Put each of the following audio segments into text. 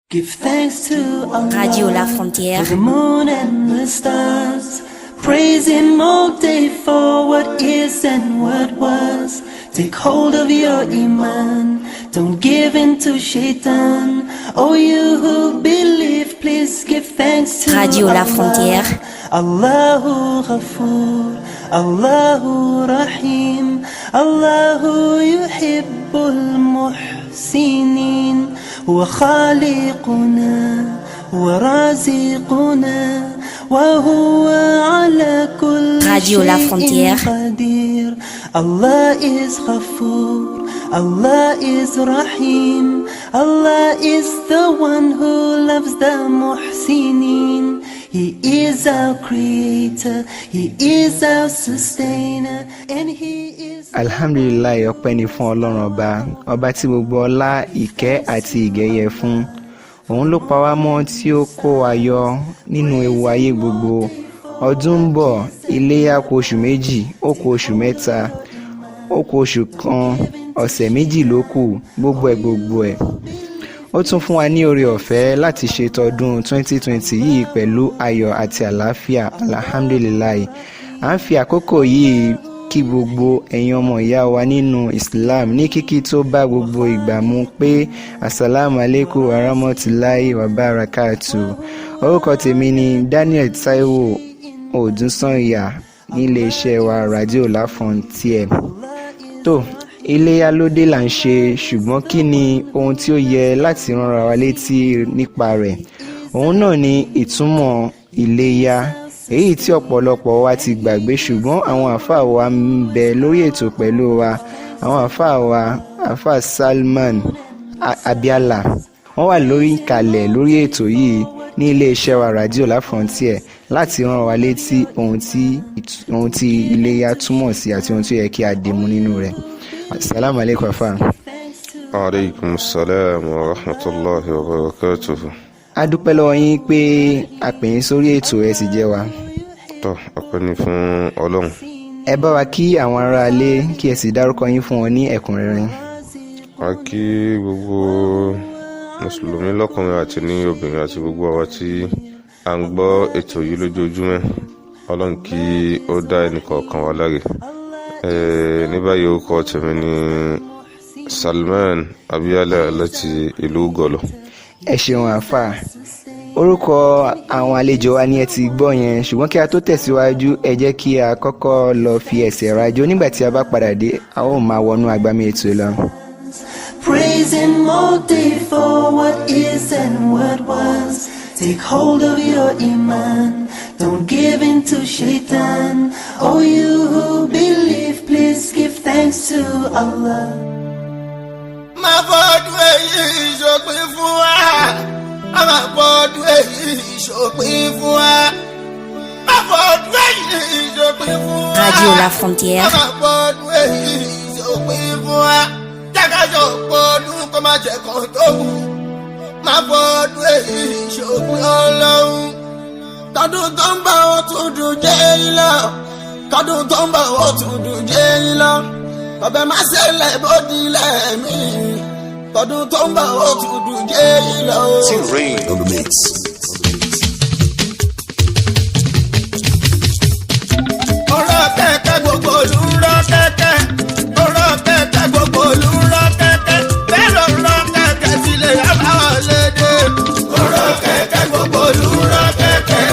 Give thanks to Allah, Radio La Frontière, for the moon and the stars. Praise Him all day for what is and what was. Take hold of your iman, don't give in to shaitan. Oh, you who believe, please give thanks to Radio La Allah. Frontière. Allahu Ghafoor, Allahu Rahim, Allahu yuhibbul muhsinin. هو خالقنا ورازقنا وهو على كل Radio La شيء Frontière. قدير. Allah is Ghafoor, Allah is Rahim, Allah is the one who loves the muhsinin. He is our creator, He is our sustainer, and He is... Alhamdulillah, ọpẹ́ ni fún Ọlọ́run ọba tí gbogbo ọlá, ìkẹ́ àti ìgẹ̀ yẹ fún. Òun ló pa wá mọ́ tí ó kó wa yọ nínú ewu ayé gbogbo. Ọdún ń bọ̀, iléyá kù oṣù méjì, ó kù oṣù mẹ́ta, ó kù oṣù kan, ọ̀sẹ̀ méjì ló kù, gbogbo ẹ̀. Ó tún fún wa ní oore ọ̀fẹ́ láti ṣe tọdún 2020 yìí pẹ̀lú ayọ̀ àti àlàáfíà. Alhamdulillah. À ń fi àkókò yìí kí gbogbo ẹ̀yin ọmọ ìyá wa nínú Islam ní kíkí tó bá gbogbo ìgbà mu pé assalamu alaikum wa rahmatullahi wa barakatuh. Orúkọ tèmi ni Daniel Taiwo Odunsanya nílé iṣẹ́ wa Radio La Frontière. Tó iléyá lóde là ń ṣe, ṣùgbọ́n kí ni ohun tí ó yẹ láti ránra wa létí nípa rẹ̀? Òun náà ni ìtumọ̀ iléyá, èyí tí ọ̀pọ̀lọpọ̀ wa ti gbàgbé, ṣùgbọ́n àwọn àfáà wa ń bẹ lórí ètò pẹ̀lú wa. Àwọn àfáà wa, àfáà Salman Abiala, wọ́n wà lórí ìkàlẹ̀ lórí ètò yìí ní iléeṣẹ́ wa Radio La Frontière láti rán wa létí ohun tí iléyá túmọ̀ sí àti ohun tí ó yẹ kí a dìmú nínú rẹ̀. Assalamu alaikum afa. Alaikum salam wa rahmatullahi wa barakatuhu. A dúpẹ́ lọ́wọ́ yín pé a pè yín sórí ètò ẹ sì jẹ́ wa. Tó ọpẹ́ ni fún Ọlọ́run. Ẹ bá wa kí àwọn ará ilé kí ẹ sì dárúkọ yín fún wọn ní ẹ̀kúnrẹ́rẹ́. A kí gbogbo mùsùlùmí lọ́kùnrin àti ní obìnrin àti gbogbo àwa tí a ń gbọ́ ètò yìí lójoojúmọ́. Ọlọ́run kí ó dá ẹnìkọ̀ọ̀kan wa láre. Ní báyìí orúkọ tèmi ni Salman Abiala láti ìlú Gọ̀lọ̀. Ẹ ṣeun àfà. Orúkọ àwọn àlejò wa ni ẹ ti gbọ́ yẹn, ṣùgbọ́n kí a tó tẹ̀síwájú ẹ jẹ́ kí a kọ́kọ́ lọ fi ẹsẹ̀ rajó. Nígbà tí a bá padà dé, a ó máa wọnú agbami ètò lọ. Praise Him all day for what is and what was. Take hold of your iman, don't give in to shaitan. Oh, you who believe, please give thanks to Allah. Má fọdún èyí ìṣòpin fún wa. Má fọdún èyí ìṣòpin fún wa. Má fọdún èyí ìṣòpin fún wa. Radio La Frontière. Má fọdún èyí ìṣòpin fún wa. Jákàjọ pọ̀dún kó má jẹ́ kan tó kù. Má fọdún èyí ìṣòpin Ọlọ́run. Tọdún tó ń bọ̀ ó tún dùn jẹ́ yín lọ. Tọdún tó ń bọ̀ ó tún dùn jẹ́ yín lọ. Ọbẹ̀ má ṣẹlẹ̀ bó dilẹ̀ mí. Tọdún tó ń bọ̀ ó tún dùn jẹ́ yín lọ. T-Rain on the mix. Ọ̀rọ̀ kẹ̀kẹ́ gbogbo olú ń rọ́ kẹ̀kẹ́. Ọ̀rọ̀ kẹ̀kẹ́ gbogbo olú ń rọ́ kẹ̀kẹ́. Bẹ́ẹ̀ ló ń rọ́ kẹ̀kẹ́ sílé àbáwọ̀ lédè. Ọ̀rọ̀ kẹ̀kẹ́ gbogbo olú ń rọ́ kẹ̀kẹ́.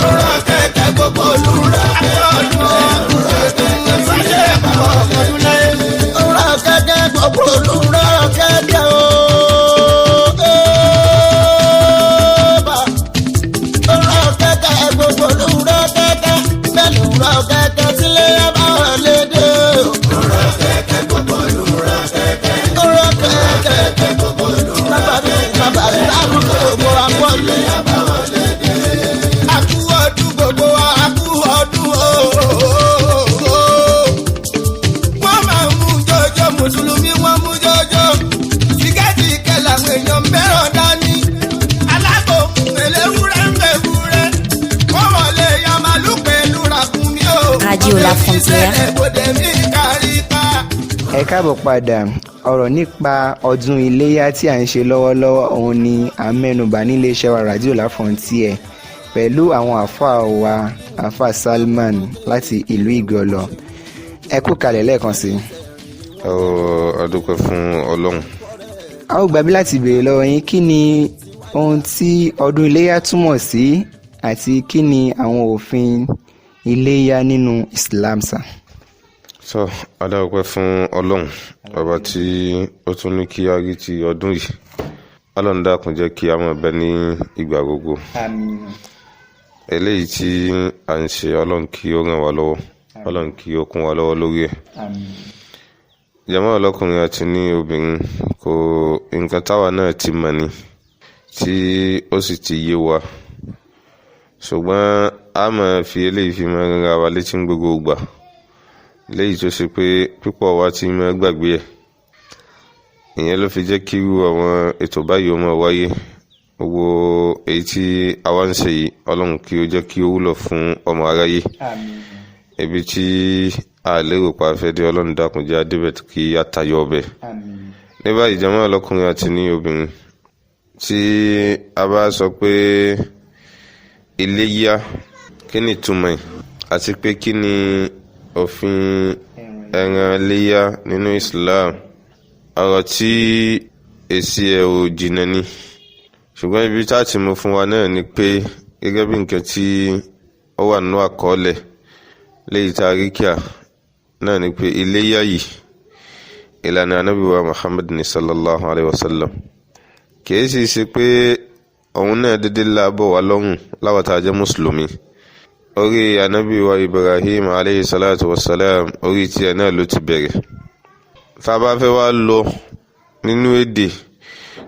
Ọ̀rọ̀ kẹ̀kẹ́ gbogbo olú ń rọ́ kẹ̀kẹ́. Ọ̀rọ̀ kẹ̀kẹ́ sáyé àbáwọ̀ ọdún lẹ́yìn. Ọ̀rọ̀ kẹ̀kẹ́ gbogbo olú ń rọ́ kẹ̀kẹ́ o. ẹ káàbọ̀ padà. Ọ̀rọ̀ nípa ọdún iléyá tí à ń ṣe lọ́wọ́lọ́wọ́ òun ni à ń mẹ́nubà nílé iṣẹ́ wa Radio La Frontière pẹ̀lú àwọn àfáà wa àfáà Salman láti ìlú Ìgọ̀lọ̀. Ẹ kú kalẹ̀ lẹ́ẹ̀kan sí. A dúpẹ́ fún Ọlọ́run. A ó gbàgbé láti béèrè lọ́wọ́ yín kí ni ohun tí ọdún iléyá túmọ̀ sí àti kí ni àwọn òfin iléyá nínú Islam sà. A dúpẹ́ fún Ọlọ́run bàbá tí ó tún ní kí a rí ti ọdún yìí. Ọlọ́run dákun jẹ́ kí a máa bẹ ní ìgbà gbogbo. Àmín. Eléyìí tí à ń ṣe Ọlọ́run kí ó ràn wá lọ́wọ́, Ọlọ́run kí ó kún wá lọ́wọ́ lórí ẹ̀. Àmín. Jàmáà ọlọ́kùnrin àti ní obìnrin, kò nǹkan táwa náà ti mọ̀ ni tí ó sì ti yé wa, ṣùgbọ́n a máa fi eléyìí fi máa rán wa létí gbogbo ìgbà, léyìí tó ṣe pé púpọ̀ wa ti máa gbàgbé ẹ̀. Ìyẹn ló fi jẹ́ kí irú àwọn ètò báyìí ó máa wáyé. Gbogbo èyí tí àwa ń ṣe yìí, Ọlọ́run kí ó jẹ́ kí ó wúlò fún ọmọ aráyé. Àmín. Ibi tí a lérò pa fẹ́ dé, Ọlọ́run dákun jẹ́ adébẹ̀ kí a tayọ ọbẹ̀. Àmín. Ní báyìí jàmáà ọlọ́kùnrin àti ní obìnrin, tí a bá sọ pé iléyá, kí ni ìtumọ̀ ẹ̀ àti pé kí ni òfin ẹran iléyá nínú Islam, ọ̀rọ̀ tí èsì ẹ̀ ò jìnnà ni, ṣùgbọ́n ibi tá ti mú fún wa náà ni pé gẹ́gẹ́ bí nǹkan tí ó wà nínú àkọọ́lẹ̀ léyìí tá a rí kíá náà ni pé iléyá yìí ìlànà Ànábì wa Muhammad ní sallallahu alayhi wa sallam. Kìí sì ṣe pé òun náà dédé láàbọ̀ wá lọ́rùn láwa tá a jẹ́ mùsùlùmí. Orí Ànábì wa Ibrahim alayhi salatu wa salam, orí tiẹ̀ náà ló ti bẹ̀rẹ̀. Tá a bá fẹ́ wá lọ nínú èdè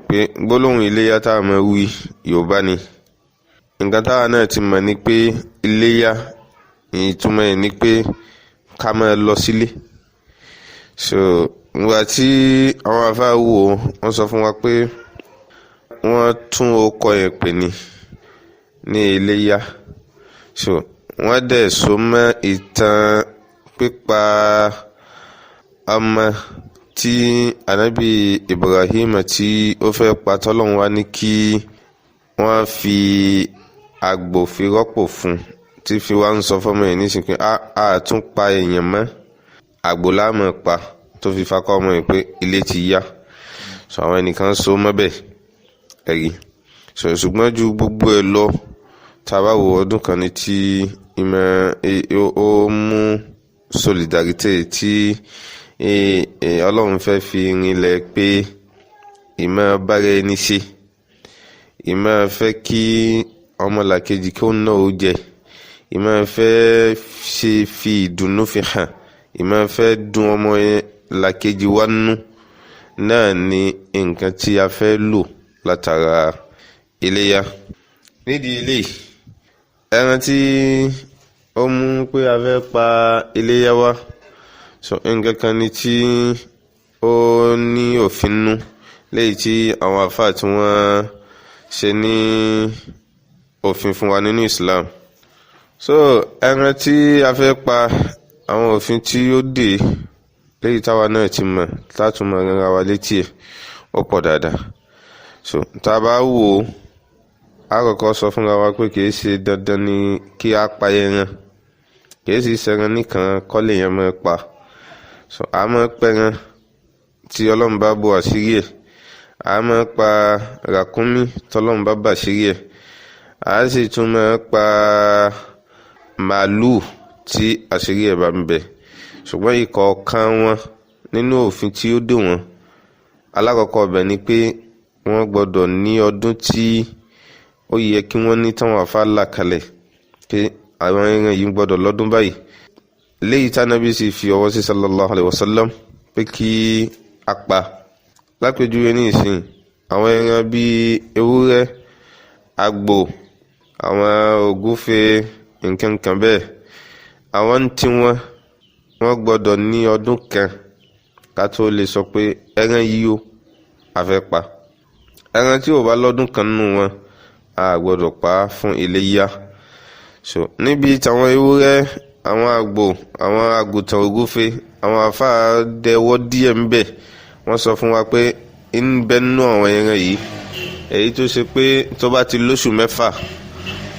pé gbólóhùn iléyá tá a máa wí Yorùbá ni, nǹkan táwa náà ti mọ̀ ni pé iléyá ìtumọ̀ ẹ̀ ni pé ká máa lọ sílé. Nígbà tí àwọn àfáà wò wọ́n sọ fún wa pé wọ́n tún orúkọ yẹn pè ní iléyá. Wọ́n dẹ̀ so mọ́ ìtàn pípa ọmọ tí Ànábì Ibrahim tí ó fẹ́ pa tọ́lọ́run wá ní kí wọ́n fi àgbò fi rọ́pò fún, tí fi wá ń sọ fọ́mọ yẹn nísìnyí pé a tún pa èèyàn mọ́, àgbò láàmú pa, tó fi fakọ́ ọmọ yẹn pé ilé ti yá. Àwọn ẹnìkan so mọ́bẹ̀ ẹ̀rí. Ṣùgbọ́n ju gbogbo ẹ̀ lọ, tá a bá wo ọdún kan ní tí ó mú solidarity tí Ọlọ́run fẹ́ fi rinlẹ̀ pé ìmọ̀ bára ẹni ṣe, ìmọ̀ fẹ́ kí ọmọlàkejì kí ó náà ó jẹ, ìmọ̀ fẹ́ ṣe fi ìdùnnú fi hàn, ìmọ̀ fẹ́ dùn ọmọ làkejì wá nú, náà ni nǹkan tí a fẹ́ lò látara iléyá. Nídìí ilé ẹran tí ó mú pé a fẹ́ pa iléyá wá, nǹkan kan ni tí ó ní òfin nú, léyìí tí àwọn àfáà tí wọ́n ṣe ní òfin fún wa nínú Islam. Ẹran tí a fẹ́ pa, àwọn òfin tí ó dé léyìí táwa náà ti mọ̀ látùmọ̀ rárá wa létí ẹ̀ ó pọ̀ dáadáa. Tá a bá wò ó, a kọ́kọ́ sọ fúnra wa pé kìí ṣe dandan ni kí a pa ẹran, kìí sì ṣẹran nìkan kọ́lé yẹn máa pa. A máa pẹran tí Ọlọ́run bá bò àṣírí ẹ̀, a máa pa ràkúnmí tọ́lọ́run bá bà àṣírí ẹ̀, a sì tún máa pa màálù tí àṣírí ẹ̀ bá ń bẹ. Ṣùgbọ́n ìkọ̀ọ̀kan wọn nínú òfin tí ó dè wọ́n, alákọ̀ọ́kọ́ ọbẹ̀ ni pé wọ́n gbọ́dọ̀ ní ọdún tí ó yẹ kí wọ́n ní táwọn àfáà là kalẹ̀ pé àwọn ẹran yìí gbọ́dọ̀ lọ́dún báyìí, léyìí tánàbí sì fi ọwọ́ sí sallallahu alayhi wa sallam pé kí a pa. Lápèjúwe ní ìsìn, àwọn ẹran bíi ewúrẹ́, àgbò, àwọn ògúfe, nǹkan kan bẹ́ẹ̀, àwọn tí wọ́n gbọ́dọ̀ ní ọdún kan ká tó lè sọ pé ẹran yìí ó a fẹ́ pa. Ẹran tí ò bá lọ́dún kan nínú wọn, a gbọ́dọ̀ pa fún iléyá. Níbi tàwọn ewúrẹ́, àwọn àgbò, àwọn àgùntàn, ògúfe, àwọn àfáà dẹwọ́ díẹ̀ ń bẹ̀ wọ́n sọ fún wa pé ń bẹ nínú àwọn ẹran yìí èyí tó ṣe pé tó bá ti lóṣù 6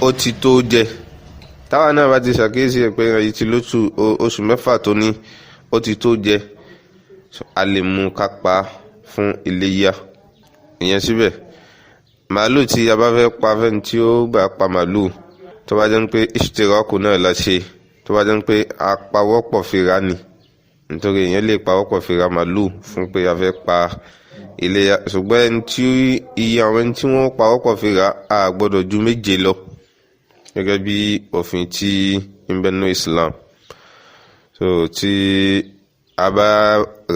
ó ti tó jẹ. táwa náà bá ti ṣàkíyèsí pé ẹran yìí ti lóṣù 6 tó ní ó ti tó jẹ, a lè mú ká pa fún iléyá. ìyẹn síbẹ̀ màálù tí a bá fẹ́ pa fẹ́ni tí ó gbà pa màálù tó bá jẹ́ pé ìṣtìrákù náà la ṣe, tó bá jẹ́ pé a pawọ́pọ̀ fi ra ni, nítorí èèyàn lè pawọ́pọ̀ fi ra màálù fún pé a fẹ́ pa iléyá. ṣùgbọ́n ẹni tí iye àwọn ẹni tí wọ́n pawọ́pọ̀ fi ra a gbọ́dọ̀ ju 7 lọ gẹ́gẹ́ bí òfin tí ń bẹ nínú Islam. so tí a bá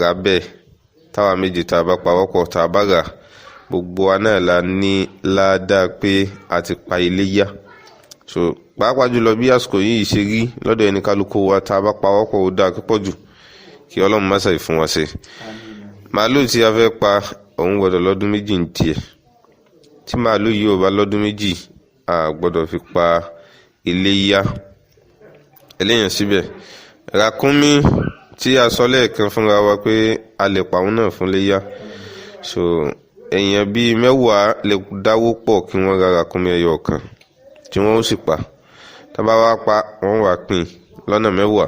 ra bẹ́ẹ̀ táwa méjì tá a bá pawọ́pọ̀ tá a bá rà, gbogbo wa náà la ní ládàá pé a ti pa iléyá. so pàápàá jùlọ bí àsìkò yìí ṣe rí lọ́dọ̀ ẹni kálukú wa tá a bá pawọ́pọ̀ ó dáa púpọ̀ jù, kí Ọlọ́run má ṣàì fún wa ṣe. màálù tí a fẹ́ pa òun gbọ́dọ̀ lọ́dún 2 ń tiẹ̀. tí màálù yìí ò bá lọ́dún 2 a gbọ́dọ̀ fi pa iléyá. eléyàn síbẹ̀ ràkúnmí tí a sọ lẹ́ẹ̀kan fúnra wa pé a lè pa òun náà fún iléyá. so èèyàn bíi 10 lè dáwó pọ̀ kí wọ́n ra ràkúnmí ẹyọ kan tí wọ́n ó sì pa. tá bá wá pa wọ́n wá pín lọ́nà 10.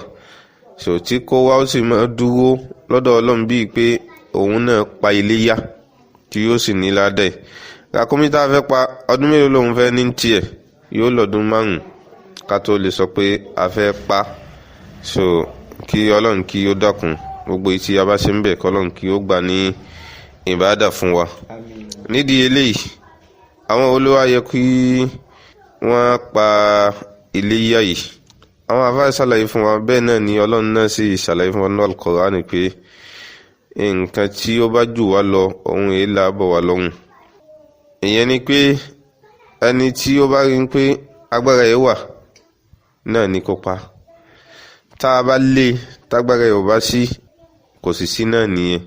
so tí kó wá ó sì máa dúró lọ́dọ̀ Ọlọ́run bíi pé òun náà pa iléyá tí yóò sì ní ládàá. ràkúnmí tá a fẹ́ pa ọdún mélòó lòun fẹ́ ní tiẹ̀, yóò lọ́dún 5 ká tó lè sọ pé a fẹ́ pa. so kí Ọlọ́run kí ó dákun gbogbo ìtì a bá ṣe ń bẹ̀ kí Ọlọ́run kí ó gbà ní ìbádà fún wa. nídìí eléyìí àwọn olówó yẹ kí wọ́n pa iléyá yìí. àwọn àfáà ṣàlàyé fún wa, bẹ́ẹ̀ náà ni Ọlọ́run náà sì ṣàlàyé fún wa ní Al-Qur'ani pé nǹkan tí ó bá jù wá lọ òun èélà bọ̀ wá lọ́hùn. ìyẹn ni pé ẹni tí ó bá rí pé agbára ẹ̀ wà náà ni kó pa. tá a bá lé tágbára ẹ̀ ò bá sí, kò sì sí náà nìyẹn.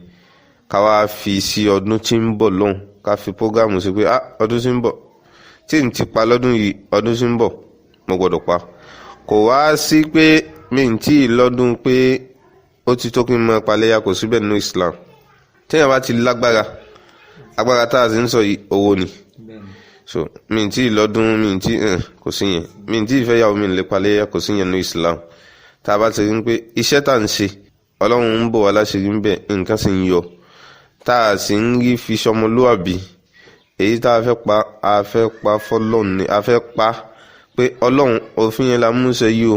ká wá fi sí ọdún tí ń bọ̀ lọ́hùn, ká fi prógámù sí pé ọdún tí ń bọ̀ tí n ti pa lọ́dún yìí, ọdún tí ń bọ̀ mo gbọ́dọ̀ pa. kò wá sí pé mi n tí lọ́dún pé ó ti tó kí n mọ paléyà, kò síbẹ̀ nínú Islam. téèyàn bá ti lágbára, agbára tá a sì ń sọ yìí owó ni. so mi n tí lọ́dún, mi n tí kò sí yẹn, mi n tí ìfẹ́ yàwó mi lè paléyà, kò sí yẹn nínú Islam. tá a bá ti rí pé iṣẹ́ tá à ń ṣe Ọlọ́run ń bọ̀ wá láṣìírí ń bẹ̀, nǹkan sì ń yọ, tá a sì ń rí fi ṣọmọlúwàbí. èyí tá a fẹ́ pa fọ́lọ́run ni, a fẹ́ pa pé Ọlọ́run òfin yẹn la mú ṣe yìí o,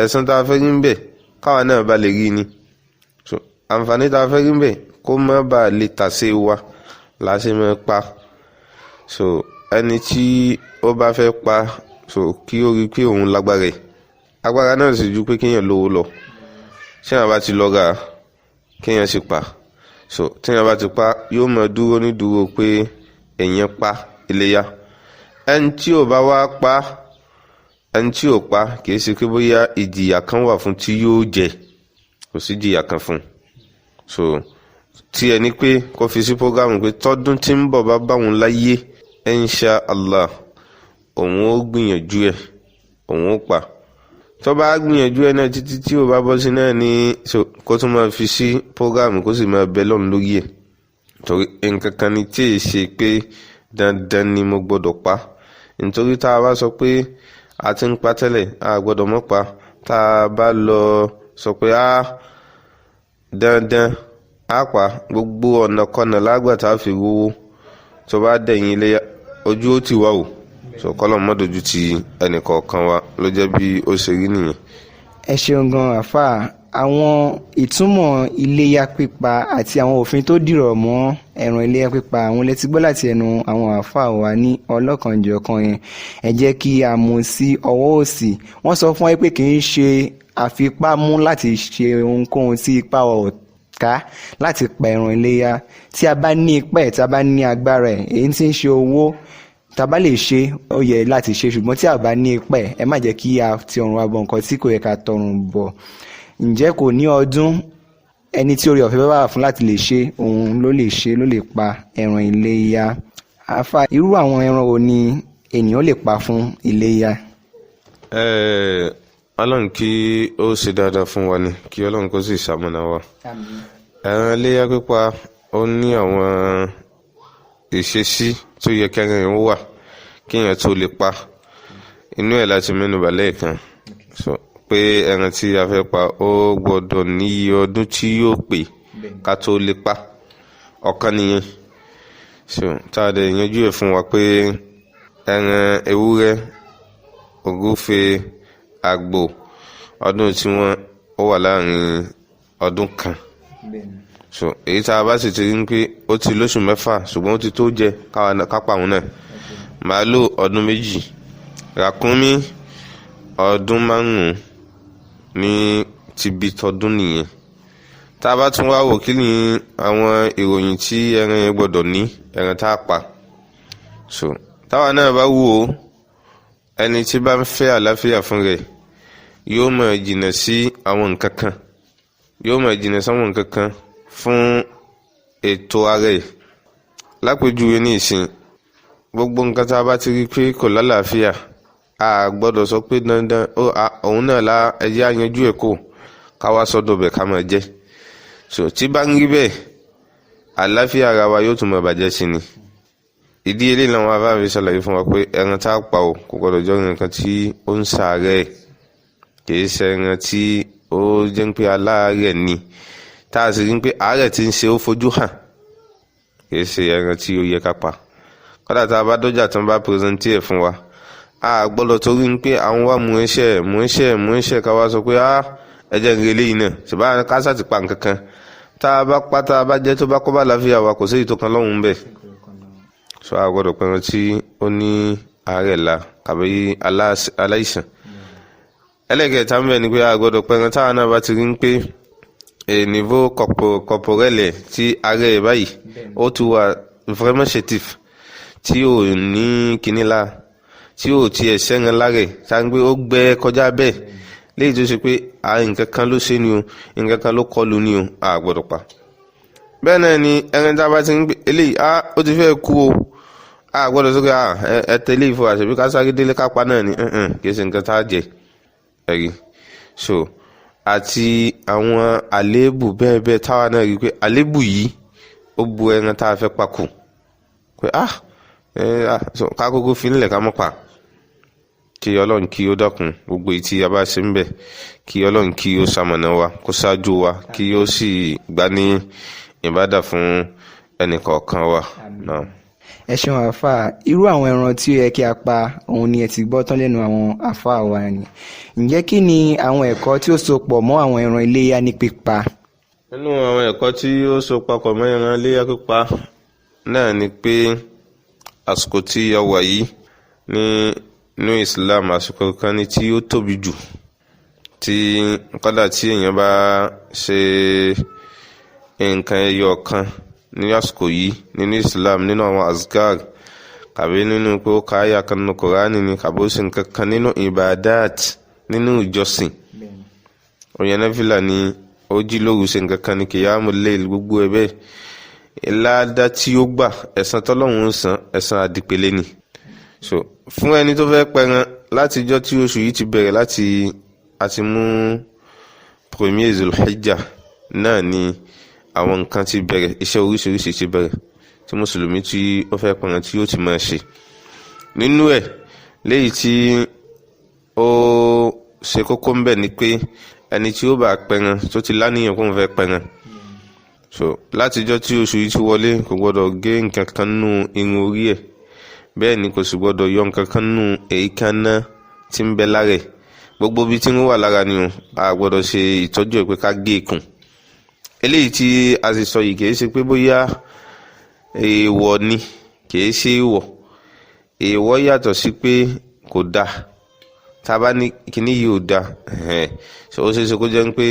ẹ̀san tá a fẹ́ rí ń bẹ̀ káwa náà bá lè rí ni. so àǹfààní tá a fẹ́ rí ń bẹ̀ kó má bàa lè tàsé wa la ṣe máa pa. so ẹni tí ó bá fẹ́ pa, so kí ó rí pé òun lágbára ẹ̀. agbára náà sì ju pé kéèyàn lówó lọ. tí èèyàn bá ti lọ ra kéèyàn sì pa. so tí èèyàn bá ti pa yóò máa dúró ní dúró pé èèyàn pa iléyá. ẹni tí ò bá wá pa, ẹni tí ò pa kìí ṣe pé bóyá ìjìyà kan wà fún tí yóò jẹ, kò sí ìjìyà kan fún. so tí ẹni pé kó fi sí prógámù pé tọdún tí ń bọ̀ bá báwọn láyé, insha Allah òun ó gbìyànjú ẹ̀, òun ó pa. tó bá gbìyànjú ẹ̀ náà títí tí ò bá bọ́ sí náà ní kó tún máa fi sí prógámù kó sì máa bẹ lọ́run lórí ẹ̀. torí nǹkan kan ni tí ì ṣe pé dandan ni mo gbọ́dọ̀ pa. nítorí tá a bá sọ pé a ti ń pa tẹ́lẹ̀, a gbọ́dọ̀ mọ́ pa. tá a bá lọ sọ pé dandan á pa, gbogbo ọ̀nà kọ́nà lágbà tá a fi rówó, tó bá dẹ̀yìn ilé ojú ó ti wá o. so kọ́lọ̀ mọ́ dojú ti ẹnìkọ̀ọ̀kan wa, ló jẹ́ bí ó ṣe rí nìyẹn. ẹ ṣeun gan àfáà. àwọn ìtumọ̀ iléyá pípa àti àwọn òfin tó dìrọ̀ mọ́ ẹran iléyá pípa àwọn lẹ ti gbọ́ láti ẹnu àwọn àáfàá wa ní ọlọ́kanjọ̀kan yẹn. ẹ jẹ́ kí a mú sí ọwọ́ òsì. wọ́n sọ fún wa pé kì í ṣe àfipámú láti ṣe ohunkóhun tí ipa ọ̀ká láti pa ẹran iléyá. tí a bá ní ipá ẹ̀, tí a bá ní agbára ẹ̀, èyí tí ń ṣe owó, tá a bá lè ṣe ó yẹ láti ṣe. ṣùgbọ́n tí a bá ní ipá ẹ̀, ẹ má jẹ́ kí a ti ọrùn wa bọ nǹkan tí kò yẹ ká tọrùn bọ̀. ǹjẹ́ kò ní ọdún ẹni tí orí ọ̀fẹ́ bá wà fún láti lè ṣe, òun ló lè ṣe, ló lè pa ẹran iléyá. àfà, irú àwọn ẹran wo ni ènìyàn lè pa fún iléyá? ọlọ́run kí ó ṣe dáadáa fún wa ni kí ọlọ́run kó sì ṣamọ̀nà wa. ẹran iléyá pípa ó ní àwọn ìṣesí tó yẹ kí ẹran yẹn wà kí èèyàn tó lè pa. inú ẹ̀ láti mẹ́nubà lẹ́ẹ̀kan pé ẹran tí a fẹ́ pa ó gbọ́dọ̀ ní iye ọdún tí yóò pé ká tó lè pa. ọ̀kan nìyẹn. tá a dẹ̀ yanjú ẹ̀ fún wa pé ẹran ewúrẹ́, ògúfe, àgbò ọdún tí wọ́n ó wà láàrin ọdún kan. èyí tá a bá sì ti rí pé ó ti lóṣù mẹ́fà ṣùgbọ́n ó ti tó jẹ kápá òun náà. màálù ọdún 2, ràkúnmí ọdún 5 ní tìbí tọdún nìyẹn. tá a bá tún wá wò kí ni àwọn ìròyìn tí ẹran yẹn gbọ́dọ̀ ní ẹran tá a pa. táwa náà bá wò ó ẹni tí bá ń fẹ́ àlàáfíà fún rẹ̀ yóò máa jìnnà sí àwọn nǹkan kan, yóò máa jìnnà sáwọn nǹkan kan fún ètò ara ẹ̀. lápèjúwe ní ìsìn gbogbo nǹkan tá a bá ti rí pé kò lálàáfíà a gbọ́dọ̀ sọ pé dandan òun náà la ẹjẹ́ àyanjú ẹ̀ kò ká wá sọ́dọ̀ bẹ̀ ká máa jẹ́. tí bá ń rí bẹ́ẹ̀ àlàáfíà ara wa yóò tún máa bàjẹ́ sí ni. ìdí eléyìí làwọn afáàfin ṣàlàyé fún wa pé ẹran tá a pa ò kò gbọ́dọ̀ jọ nǹkan tí ó ń ṣàárẹ̀, kìí ṣe ẹran tí ó jẹ́ pé aláàárẹ̀ ni tá a sì rí pé àárẹ̀ tí ń ṣe ó fojú hàn, kìí ṣe ẹran tí ó yẹ ká pa. kódà tá a bá dọ́jà tán bá pírẹsẹ̀ntì ẹ̀ fún wa a gbọ́dọ̀ torí pé àwọn wá mú iṣẹ́ ká wá sọ pé ẹjẹ́ ń relé yìí náà ṣùgbọ́n kásá ti pa nǹkan kan tá a bá pa tá a bá jẹ́ tó bá kọ́ bá láfíà wa kò sí èyí tó kan lọ́hùn bẹ́ẹ̀. a gbọ́dọ̀ pẹ̀rẹ̀ tí ó ní àárẹ̀ la tàbí aláìsàn. ẹlẹ́gẹ̀ẹ́ta ń bẹ̀ ni pé a gbọ́dọ̀ pẹ̀rẹ̀ táwọn náà bá ti rí pé niveau corporel tí àárẹ̀ báyìí ó ti wà vraiment chétif tí ò ní kíní la tí ò tiẹ̀ sẹ́ran lárẹ̀ sáà ń gbé ó gbẹ kọjá bẹ́ẹ̀ léyìí tó ṣe pé nǹkan kan ló ṣe ni o nǹkan kan ló kọlù ni o a gbọ́dọ̀ pa. bẹ́ẹ̀ náà ni ẹran tá a bá ti ń gbé eléyìí ó ti fẹ́ kú o a gbọ́dọ̀ sókè ẹ tẹ̀lé ìfọ àṣẹbí ká sáré délé ká pa náà ni kì í ṣe nǹkan tá a jẹ ẹ̀rí. àti àwọn àléébù bẹ́ẹ̀ bẹ́ẹ̀ táwa náà rí i pé àléébù yìí ó bu ẹran tá a fẹ́ pa kù pé ká kókó fi nílẹ̀ ká mọ́ pa. kí ọlọ́run kí ó dákun gbogbo ìtì a bá ṣe ń bẹ̀ kí ọlọ́run kí ó ṣamọ̀nà wa kó ṣáájú wa kí ó sì gbà ní ìbádà fún ẹnìkọ̀ọ̀kan wa náà. ẹ ṣeun àáfàá, irú àwọn ẹran tí ó yẹ kí a pa òun ni ẹ ti gbọ́ tán lẹ́nu àwọn àáfàá wa ni. ǹjẹ́ kí ni àwọn ẹ̀kọ́ tí ó so pọ̀ mọ́ àwọn ẹran iléyá ní pípa? nínú àwọn ẹ̀kọ́ tí ó so papọ̀ mọ́ ẹran iléyá pípa náà ni pé àsìkò tí a wà yìí nínú Islam àsìkò kan ní tí ó tóbi jù tí kódà tí èèyàn bá ṣe nǹkan ẹyọ kan ní àsìkò yìí nínú Islam nínú àwọn azkar kàbí nínú pé ó ka àyà kan nínú Kùránì ni kàbí ó sì nǹkan kan nínú ibadat nínú ìjọsìn òyìn náfìlà ni ó jí lóru ṣe nǹkan kan ní kìyàmù layl gbogbo ẹ̀ bẹ́ẹ̀ ìlàdá tí ó gbà ẹ̀san tọ́lọ́run ń san ẹ̀san àdìpèlé ni. fún ẹni tó fẹ́ pẹran látijọ́ tí oṣù yìí ti bẹ̀rẹ̀ àti mú premier Zulhijjah náà ni àwọn nǹkan ti bẹ̀rẹ̀, iṣẹ́ oríṣiríṣi ti bẹ̀rẹ̀ tí mùsùlùmí tí ó fẹ́ pẹran tí ó ti máa ṣe. nínú ẹ̀ léyìí tí ó ṣe kókó ń bẹ̀ ni pé ẹni tí ó bá pẹran tó ti láníyàn kó ń fẹ́ pẹran látijọ́ tí oṣù yìí ti wọlé kò gbọ́dọ̀ gé nǹkan kan nù irun orí ẹ̀, bẹ́ẹ̀ ni kò sì gbọ́dọ̀ yọ nǹkan kan nù èékánná tí ń bẹ lára ẹ̀. gbogbo bí tí ń wà lára ni a gbọ́dọ̀ ṣe ìtọ́jú ẹ̀ pé ká gé ikùn. eléyìí tí a sì sọ yìí kìí ṣe pé bóyá èèwọ̀ ni, kìí ṣe èèwọ̀. èèwọ̀ yàtọ̀ sí pé kò dáa. tá a bá ní kíní yìí ò dáa ó ṣeé ṣe kó jẹ́ pé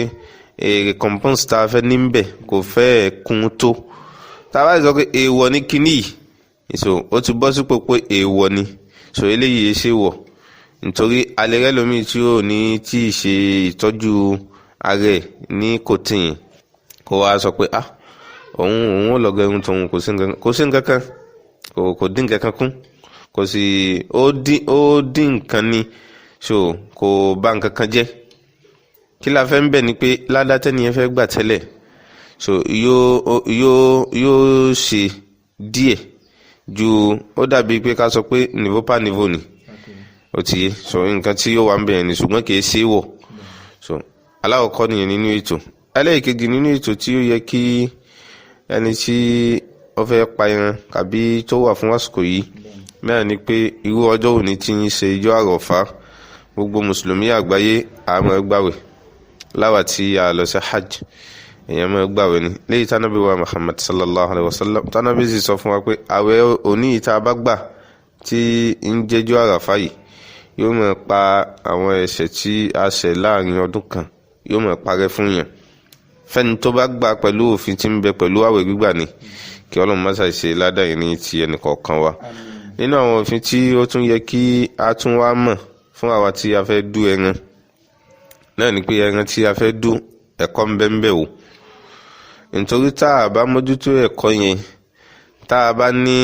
recompense tá a fẹ́ níbẹ̀ kò fẹ́ kún tó. tá a bá sọ pé èèwọ̀ ní kíní yìí ó ti bọ́ sípò pé èèwọ̀ ni eléyìí ṣe wọ̀ nítorí alẹ́ rẹ lómi tí ò ní tí ì ṣe ìtọ́jú ààrẹ ní kòtìyìn kó wá sọ pé òun ò lọ gẹrun tòun kò sí nǹkan kan kò dín nǹkan kan kún kò sí ó dín nǹkan ni so kò bà nǹkan kan jẹ́. Kí la fẹ́ ń bẹ̀ ni pé ládá tẹ́niyẹn fẹ́ gbà tẹ́lẹ̀ so yóò ṣe díẹ̀ ju ó dàbí pé ká sọ pé niveau par niveau ni ó ti yé so nǹkan tí ó wà ń bẹ̀rẹ̀ ni ṣùgbọ́n kì í ṣe wọ̀ so aláwọ̀kọ́ nìyẹn nínú ètò. ẹlẹ́ẹ̀kejì nínú ètò tí ó yẹ kí ẹni tí ó fẹ́ pa ẹran tàbí tó wà fún àsìkò yìí mẹ́rin ni pé irú ọjọ́ òní tí ń ṣe ijọ́ àrọ̀fá gbogbo mùsùlùmí àgbáyé àmọ́ gbàwẹ̀ láwa tí a lọ sí hajj èèyàn mọ́ gbàwẹ̀ ni léyìí tánábì wa Muhammad sallallahu alaihi wasallam tánábì sì sọ fún wa pé àwẹ̀ òní ìta bá gbà tí ń jẹ́jọ́ àràfá yìí yóò máa pa àwọn ẹ̀ṣẹ̀ tí a ṣẹ̀ láàrin ọdún kan yóò máa parẹ́ fún yàn fẹ́ni tó bá gbà pẹ̀lú òfin tí ń bẹ pẹ̀lú àwẹ̀ gbígbà ni kí Ọlọ́run má ṣàìṣe ládàá yìí ní ti ẹnìkọ̀ọ̀kan wa. nínú àwọn òfin tí ó tún yẹ kí a tún wá mọ̀ fún àwa tí a fẹ́ dú ẹran náà ni pé ẹran tí a fẹ́ dú ẹ̀kọ́ ń bẹ ń bẹ o nítorí tá a bá mójútó ẹ̀kọ́ yẹn tá a bá ní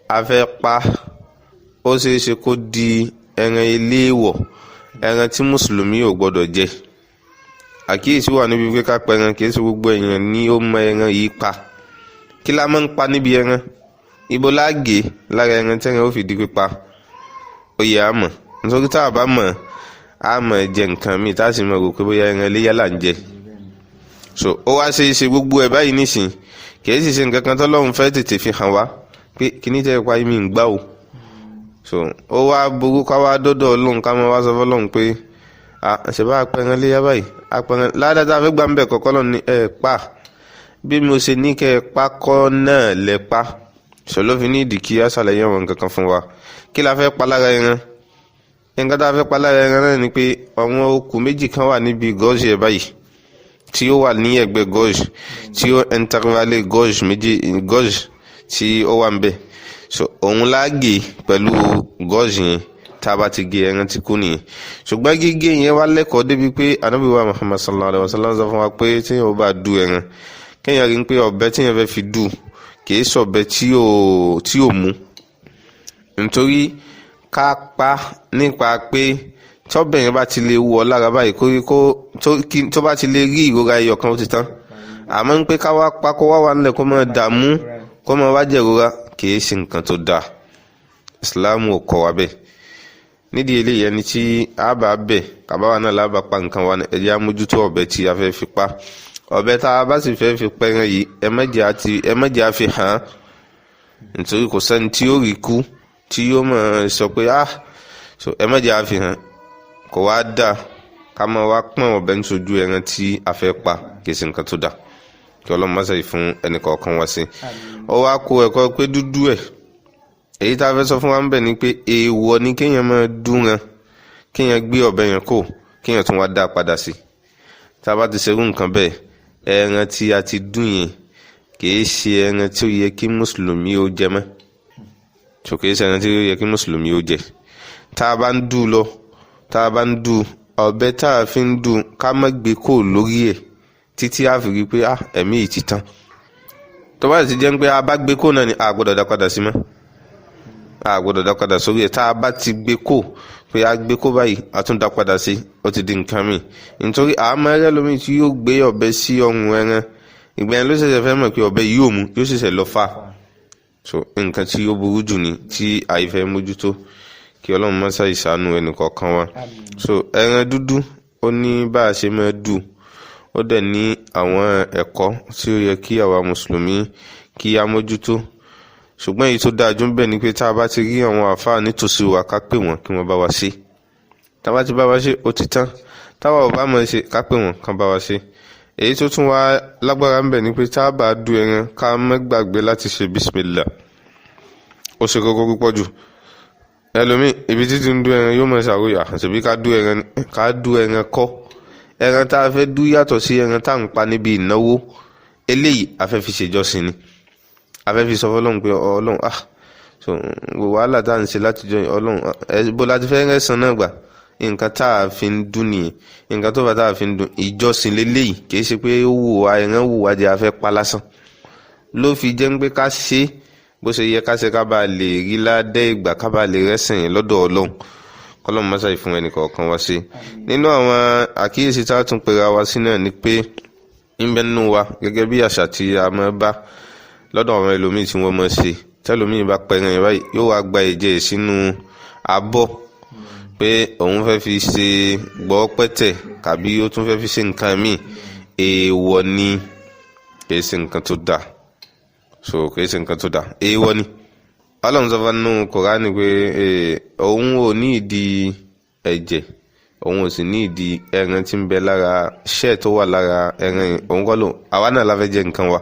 a fẹ́ pa ó ṣeé ṣe kó di ẹran eléèwọ̀ ẹran tí mùsùlùmí ò gbọdọ̀ jẹ. àkíyèsí wà níbi pé ká pa ẹran kìí ṣe gbogbo èèyàn ní ó mọ ẹran yìí pa. kí la máa ń pa níbi ẹran ibo láàgé lára ẹran tẹ́ran ó fi di pípa ó yẹ á mọ̀ nítorí tá a bá mọ̀ á mọ̀ jẹ nǹkan míì tá a sì mọ̀ rò pé bóyá ẹran iléyà là ń jẹ. so ó wá ṣe é ṣe gbogbo ẹ̀ báyìí nísìn kìí sì ṣe nǹkan kan tọ́lọ́run fẹ́ tètè fi hàn wá pé kíní tẹ́ pa mi ń gbá o. so ó wá burú ká wá dọ́dọ̀ Ọlọ́run ká máa wá sọ fọ́lọ́run pé ṣèbá apẹran léyà báyìí apẹran ládàá fẹ́ gbà ń bẹ̀ kọ́kọ́ lọ ní ẹ pa bí mo ṣe ní kẹ́ ẹ pa kọ́ náà lẹ pa ṣòló fi ní ìdí kí á ṣàlàyé àwọn nǹkan kan fún wa. kí la fẹ́ pa lára ẹran nǹkan tá a fẹ́ pa lára ẹran náà ni pé àwọn okùn méjì kan wà níbi gọ́ọ̀ṣì ẹ̀ báyìí tí ó wà ní ẹ̀gbẹ́ gọ́ọ̀ṣì tí ó intervalle gọ́ọ̀ṣì méjì gọ́ọ̀ṣì tí ó wà ń bẹ̀ so òun láàgé pẹ̀lú gọ́ọ̀ṣì yẹn tá a bá ti gé ẹran tí kú nìyẹn. ṣùgbọ́n gígé yẹn wá lẹ́kọ̀ọ́ débi pé Ànábì wa Muhammad sallallahu alaihi wasallam sọ fún wa pé téèyàn ó bá du ẹran kéèyàn rí i pé ọ̀bẹ téèyàn fẹ́ fi dù kìí sọ̀bẹ tí ò mú nítorí ká pa nípa pé tọ́bẹ̀ yẹn bá ti lè wọ lára báyìí tó bá ti lè rí ìrora ẹyọ kan ó ti tán àmọ́ ń pé ká wá pa kó wá wà nílẹ̀ kó máa dààmú kó máa wá jẹ̀rora kìí ṣe nǹkan tó dáa ìsìláàmù ò kọ́ wa bẹ́ẹ̀. nídìí eléyìí ẹni tí a bá bẹ̀ kàbáwa náà lábàá pa nǹkan wa ẹ̀jẹ̀ amójútó ọ̀bẹ tí a fẹ́ fi pa ọ̀bẹ tá a bá sì fẹ́ fi pẹ́ran yìí ẹ mẹ́jẹ̀ á fi hàn án nítorí kò sẹ́ni tí ó rí kú tí yóò mọ̀ sọ pé so ẹ mẹ́jẹ̀ á fi hàn kò wá dáa ká máa wá pọ́n ọ̀bẹ níṣojú ẹran tí a fẹ́ pa kì í ṣe nǹkan tó dáa kí Ọlọ́run má ṣe fún ẹnì kọ̀ọ̀kan wá sí. ó wá kó ẹ̀kọ́ pé dúdú ẹ̀ èyí tá a fẹ́ sọ fún wa ń bẹ̀ ni pé èèwọ̀ ni kéèyàn máa dúnran kéèyàn gbé ọ̀bẹ yẹn kó kéèyàn tún wá dá a padà sí. tá a bá ti ṣerú nǹkan bẹ́ẹ̀ ẹran tí a ti dún yẹn kìí ṣe ẹran tí ó yẹ kí mùsùlùmí ó jẹ mọ́ so kìí ṣe ẹran tí ó yẹ kí mùsùlùmí ó jẹ. tá a bá ń dù lọ tá a bá ń dù ọ̀bẹ tá a fi ń dù ká má gbé kó lórí ẹ̀ títí a fi rí pé ẹ̀mí yìí ti tán. tó bá ti jẹ́ pé a bá gbé kó náà ni a gbọ́dọ̀ dá padà sí mọ́ a gbọ́dọ̀ dá padà sórí ẹ̀ tá a bá ti gbé kó pé a gbé kó báyìí a tún dá padà sí ó ti di nǹkan mi nítorí àmọ́ ẹrẹ́ lómi tí yóò gbé ọ̀bẹ sí ọrùn ẹran ìgbà yẹn ló ṣẹ̀ṣẹ̀ fẹ́ mọ̀ pé ọ̀bẹ yìí ò mú yóò ṣẹ̀ṣẹ̀ lọ fà so nǹkan tí ó burú jù ni tí àìfẹ́ mójútó kí Ọlọ́run má ṣàì ṣàánú ẹnì kọ̀ọ̀kan wa. so ẹran dúdú ó ní bá a ṣe máa dù ó dẹ̀ ní àwọn ẹ̀kọ́ tí ó yẹ kí àwa mùsùlùmí kí a mójútó ṣùgbọ́n èyí tó dáa jù ń bẹ ni pé tá a bá ti rí àwọn àfáà nítòsí wa ká pè wọ́n kí wọ́n bá wa ṣe tá a bá ti bá wa ṣe ó ti tán táwa ò bá mọ̀ ṣe ká pè wọ́n kán bá wa ṣe. èyí tó tún wá lágbára ń bẹ ni pé tá a bá du ẹran ká má gbàgbé láti ṣe bísímìlà ó ṣe kókó púpọ̀ jù. ẹlòmíì ibi títí ń du ẹran yóò mọ̀ ṣàròyà ṣèbí ká du ẹran kọ́ ẹran tá a fẹ́ dú yàtọ̀ sí ẹran tá à ń pa níbi ìnáwó eléyìí a fẹ́ fi ṣèjọsìn ni a fẹ́ fi sọ fọ́lọ́run pé Ọlọ́run so wàhálà tá à ń ṣe látijọ́ Ọlọ́run bó láti fẹ́ rẹ̀sán náà gbà nǹkan tá a fi ń dún nìyẹn nǹkan tó bá tá a fi ń dún ìjọsìn lélẹ́yìí kì í ṣe pé ó wù wá ẹran wù wá jẹ́ a fẹ́ pa lásán ló fi jẹ́ pé ká ṣe bó ṣe yẹ ká ṣe ká bá lè rí ládẹ́ ìgbà ká bá lè rẹ́sìn lọ́dọ̀ Ọlọ́run kọ́lọ́mù mọ́sá ìfún ẹnì kọ̀ọ̀kan wá sí. nínú àwọn àkíyèsí tá a tún pera wá sí náà ni pé ń bẹ nínú wa gẹ́gẹ́ bí àṣà tí a máa bá lọ́dọ̀ àwọn ẹlòmíì tí wọ́n máa ṣe tẹ́lòmíì bá pẹran yẹn báyìí yóò wá gba ẹ̀jẹ̀ sínú abọ́ pé òun fẹ́ fi ṣe gbọ́ pẹ́tẹ̀ tàbí ó tún fẹ́ fi ṣe nǹkan míì èèwọ̀ ni kìí ṣe nǹkan tó dáa kìí ṣe nǹkan tó dáa èèwọ̀ ni. Ọlọ́run sọ fún nínú Kùránì pé òun ò ní ìdí ẹ̀jẹ̀ òun ò sì ní ìdí ẹran tí ń bẹ lára ṣẹ́ẹ̀ tó wà lára ẹran òun kọ́ ló àwa náà la fẹ́ jẹ nǹkan wa